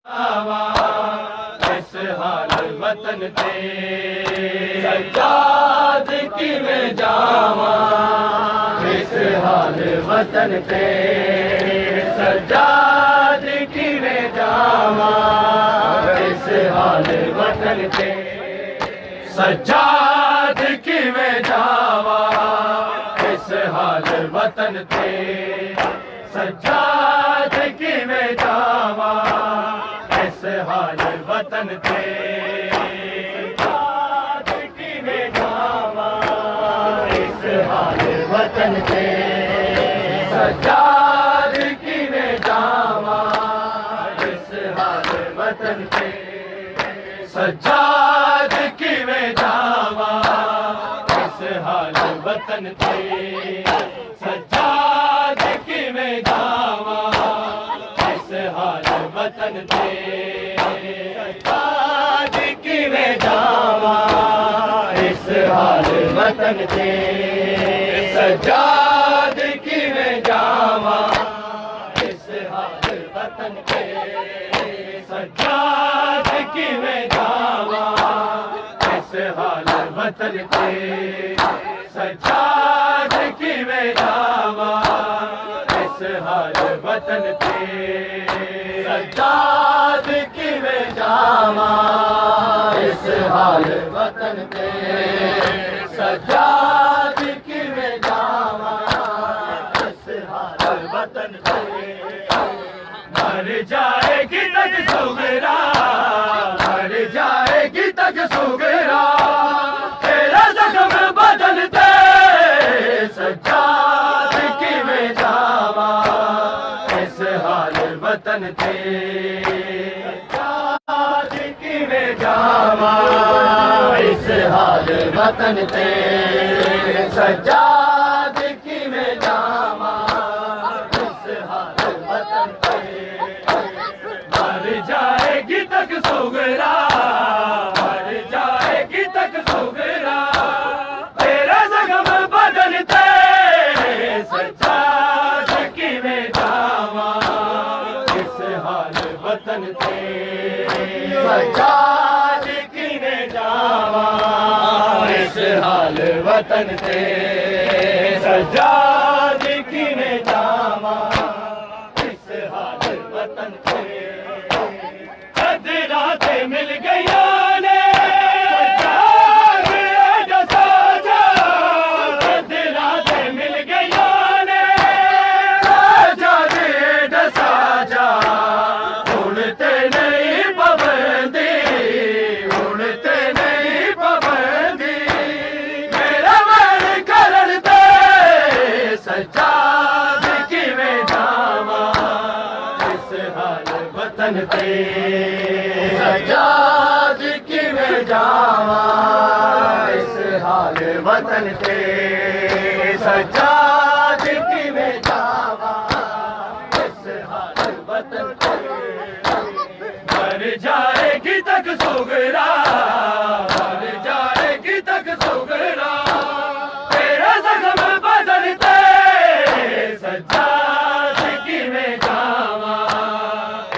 इस हाल वतन ते सज्जाद किवें जावा, इस हाल वतन ते सज्जाद किवें जावा, इस हाल वतन ते सज्जाद किवें जावा, इस हाल वतन ते सज्जाद किवें जावा, इस हाल वतन ते सज्जाद किवें जावा, इस हाल वतन ते सज्जाद किवें जावा, इस हाल वतन ते सज्जाद किवें जावा, इस हाल वतन ते सज्जाद किवें जावा, इस हाल वतन ते सज्जाद किवें जावा, इस हाल वतन ते सज्जाद किवें जावा, इस हाल वतन ते सज्जाद किवें जावा, इस हाल वतन ते सज्जाद किवें जावा, इस हाल वतन ते सज्जाद किवें जावा, इस हाल वतन ते सज्जाद किवें जावा, इस हाल वतन ते मर जाएगी तक सुगरा, मर जाएगी तक सुगरा, तेरा जख्म बदन ते सज्जाद किवें जावा, इस हाल वतन ते सज्जाद किवें जावा, इस हाल वतन ते सज्जाद किवें जावा, इस हाल वतन ते मर जाएगी तक सुगरा, मर जाएगी तक सुगरा, तेरा जख्म बदन ते सज्जाद किवें जावा, इस हाल वतन ते सज्जाद किवें जावा, इस हाल वतन ते सज्जाद किवें जावा, इस हाल वतन ते रातें मिल गया ने सज्जाद एडा साजा, रातें मिल गया ने सज्जाद एडा साजा, उड़ते नहीं पाबंदी, उड़ते नहीं पाबंदी, मेरा मन करन दे सज्जाद किवें जावा, इस हाल वतन ते सज्जाद किवें जावा, इस हाल वतन ते सज्जाद किवें जावा, इस हाल वतन ते मर जाएगी तक सुगरा, मर जाएगी तक सुगरा, तेरा जख्म बदन ते सज्जाद किवें जावा,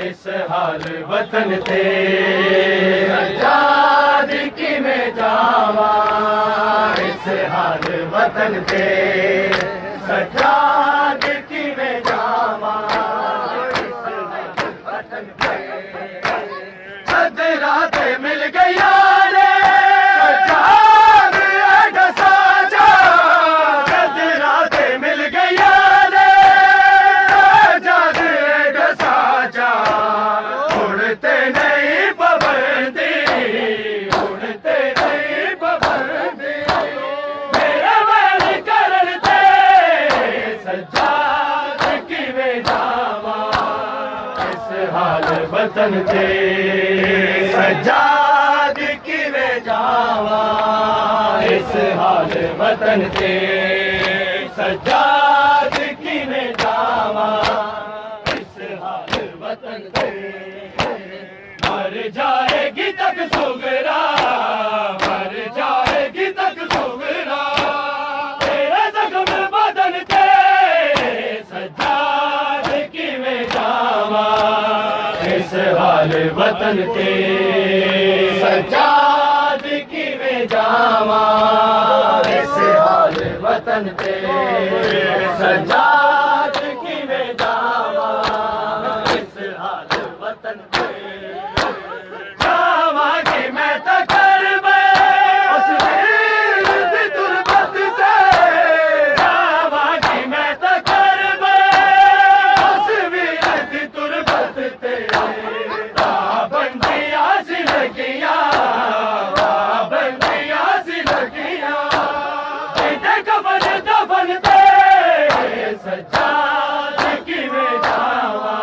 इस हाल वतन ते सज्जाद किवें जावा, इस हाल वतन ते सज्जाद किवें जावा, इस हाल वतन ते रातें मिल गया ने सज्जाद एडा साजा, रातें मिल गया ने सज्जाद एडा साजा, उड़ते नहीं पाबंदी, उड़ते नहीं पाबंदी, मेरा मन करन दे सज्जाद किवें जावा, इस हाल वतन ते सज्जाद किवें जावा, इस हाल वतन ते सज्जाद किवें जावा, इस हाल वतन ते मर जाएगी तक सुगरा, मर जाएगी तक सुगरा, तेरा जख्म बदन ते सज्जाद किवें जावा, इस हाल हाल वतन ते सज्जाद की में जावा इस हाल वतन ते सज्जाद की में जावा इस हाल वतन ते जावा की मैं तकर उस वीर दी तुरबत ते जावा की मैं तकर उस वीर दी तुरबत ते पाबंदियां सी लगियां पाबंदियां सी लगियां जिदे कफन दफन ते सज्जाद की में जावा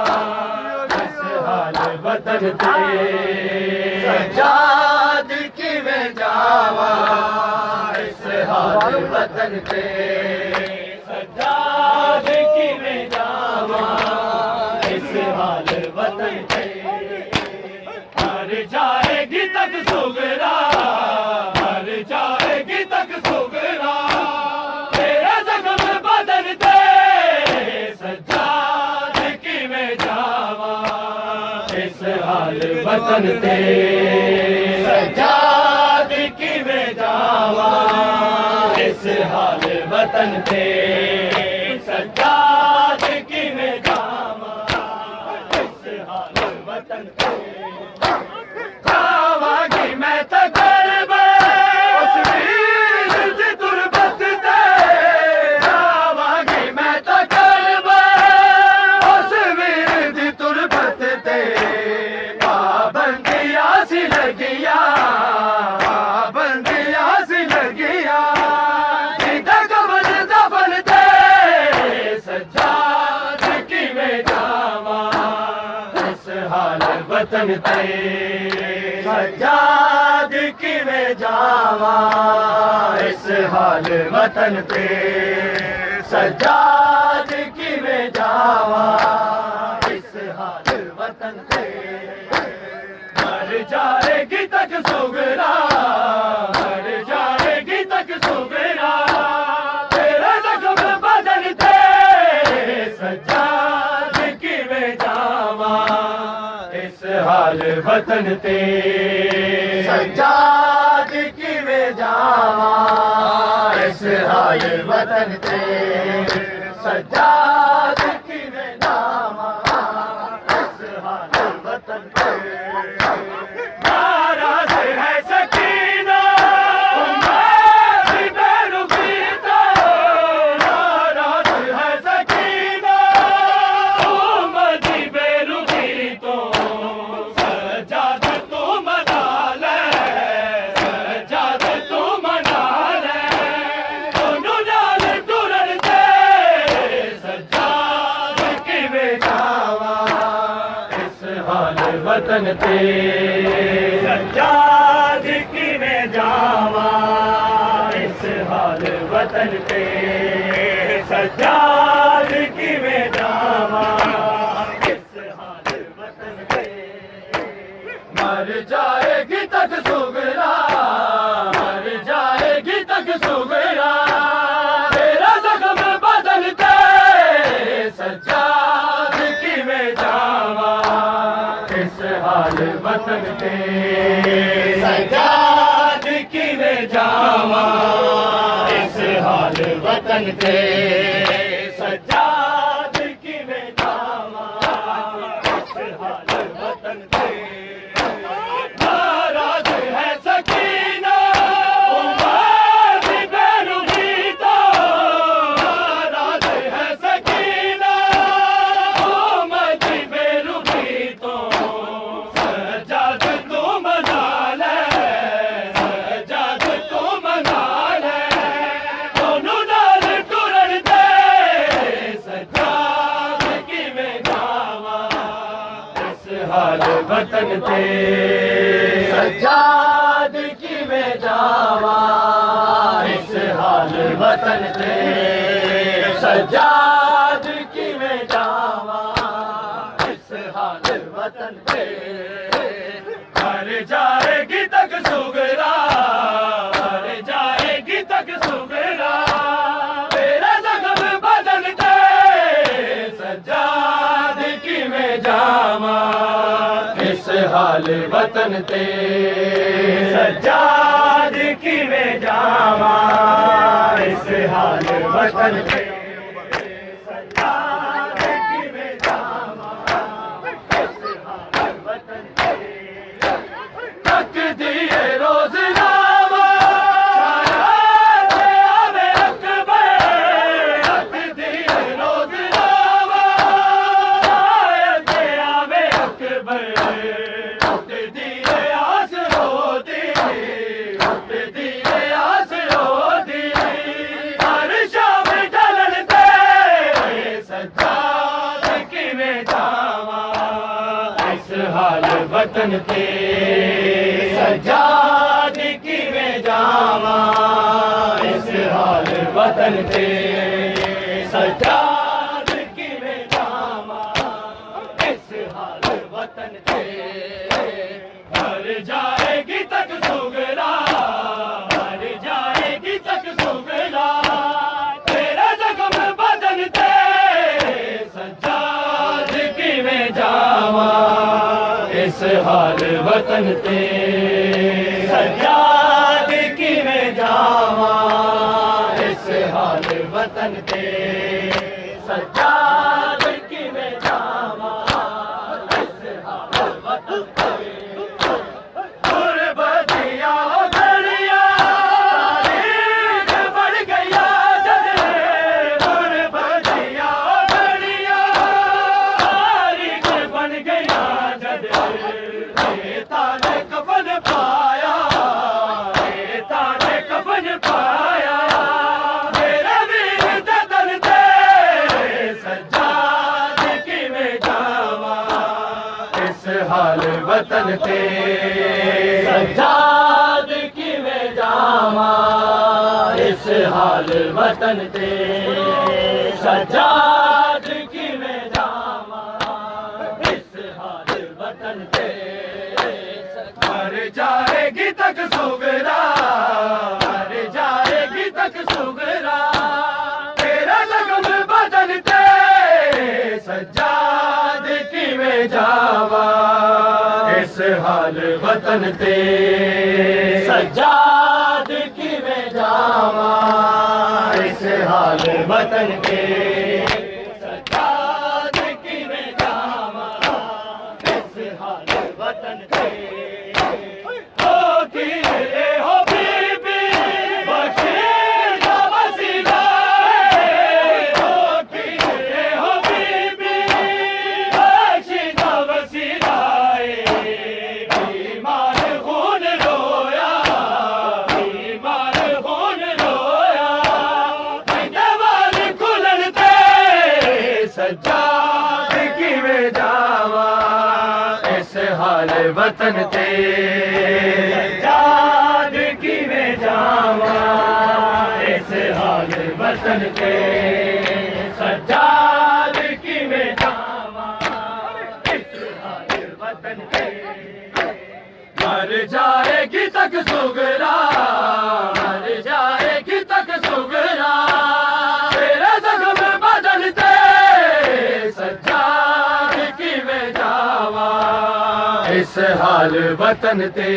इस हाल वतन ते सज्जाद की में जावा इस हाल वतन ते सज्जाद की में जावा इस हाल वतन ते मर जाएगी तक सुगरा मर जाएगी तक सुगरा तेरा जख्म बदन ते सज्जाद की में जावा इस हाल वतन ते सज्जाद की में जावा इस हाल वतन ते सज्जाद की में जावा इस हाल वतन ते जावांगी मैं तकर उस वीर दी तुरबत ते जावांगी मैं तकर उस वीर दी तुरबत ते पाबंदियां सी लगियां पाबंदियां सी लगियां जिदे कफन दफन ते सज्जाद की में जावा इस हाल वतन ते सज्जाद की में जावा इस हाल वतन ते सज्जाद की में जावा इस हाल वतन ते मर जाएगी तक सुगरा मर जाएगी तक सुगरा तेरा जख्म बदन ते सज्जाद की में जावा इस हाल वतन ते सज्जाद की में जावा इस हाल वतन ते सज्जाद की में जावा इस हाल वतन ते नाराज है सकीना उम्मत बेरुखी तो नाराज है सकीना उम्मत बेरुखी तो सज्जाद तू मना ले सज्जाद तू मना ले दोनों नाल टुरन ते सज्जाद की में जावा इस हाल वतन ते सज्जाद की में जावा इस हाल वतन ते सज्जाद की में जावा इस हाल वतन ते मर जाएगी तक सुगरा मर जाएगी तक सुगरा तेरा जख्म बदन ते सज्जाद की में जावा इस हाल वतन ते सज्जाद की में जावा इस हाल वतन ते सज्जाद की में जावा इस हाल वतन ते नाराज है सकीना उम्मत बेरुखी तो नाराज है सकीना उम्मत बेरुखी तो सज्जाद तू मना ले सज्जाद तू मना ले दोनों नाल टुरन ते सज्जाद की में जावा इस हाल वतन ते सज्जाद की में जावा इस हाल वतन ते सज्जाद की में जावा इस हाल वतन पे मर जाएगी तक सुगरा मर जाएगी तक सुगरा मेरा जख्म बदन दे सज्जाद की में जावा इस हाल वतन ते सज्जाद किवें जावा इस हाल वतन ते सज्जाद किवें जावा इस हाल वतन ते तक दिए रोज़नामा वतन ते सज्जाद किवें जावा इस हाल वतन ते सज्जाद किवें जावा इस हाल वतन ते मर जाएगी तक सुगरा मर जाएगी तक सुगरा तेरा जख्म बदन ते सज्जाद किवें जावा इस हाल वतन ते सज्जाद किवें जावा इस हाल वतन ते सज्जाद किवें जावा इस हाल वतन ते गुरबतिया घड़िया तारीख बढ़ गया जद गुरबतिया घड़िया तारीख बन गया जद ताने कफन पाया ताने कफन पाया मेरा वीर ददन ते सज्जाद किवें जावा इस हाल वतन ते सज्जाद किवें जावा इस हाल वतन ते सज्जाद किवें जावा इस हाल वतन ते मर जाएगी तक सुगरा मर जाएगी तक सुगरा तेरा जख्म बदन ते सज्जाद किवें जावा इस हाल वतन ते सज्जाद किवें जावा इस हाल वतन ते सज्जाद किवें जावा इस हाल वतन ते सज्जाद किवें जावा इस हाल वतन ते सज्जाद किवें जावा इस हाल वतन ते सज्जाद किवें जावा इस हाल वतन ते मर जाएगी तक सुगरा मर जाएगी तक सुगरा तेरा जख्म बदन ते सज्जाद किवें जावा इस हाल वतन ते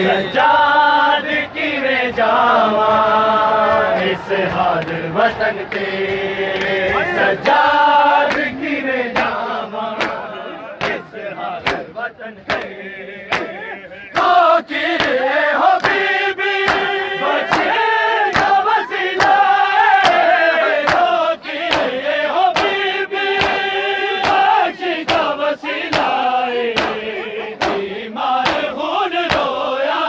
सज्जाद किवें जावा इस हाल वतन ते सज्जाद किवें जावा इस हाल वतन ते हो बीबी बचेगा वसीला हो बीबी बचेगा वसीला बीमार खून रोया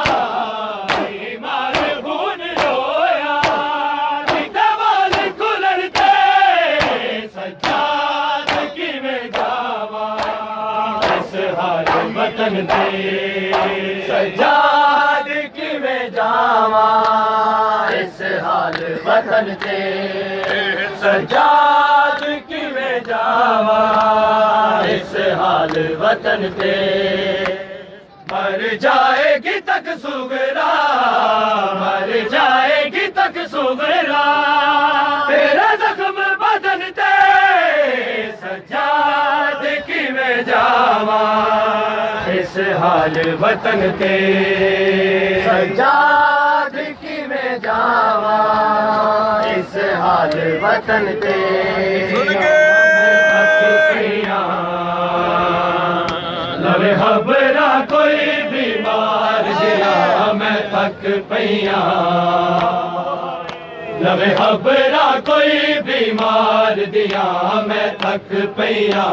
बीमार खून रोया दवाल खुलन ते सज्जाद किवें जावा इस हाल वतन ते सज्जाद किवें जावा इस हाल वतन ते सज्जाद किवें जावा इस हाल वतन ते मर जाएगी तक सुगरा मर जाएगी तक सुगरा तेरा जख्म बदन ते सज्जाद किवें जावा जावा इस हाल वतन ते सजाद की में जावा इस हाल वतन ते लवे खबरा कोई बीमार दिया मैं थक पईया लवे खबरा कोई बीमार दिया मैं थक पईया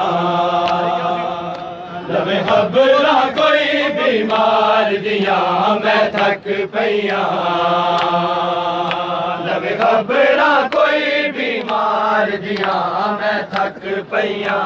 लवे खबरा कोई बीमार दिया मैं थक पईया लवे खबरा कोई बीमार दिया मैं थक पईया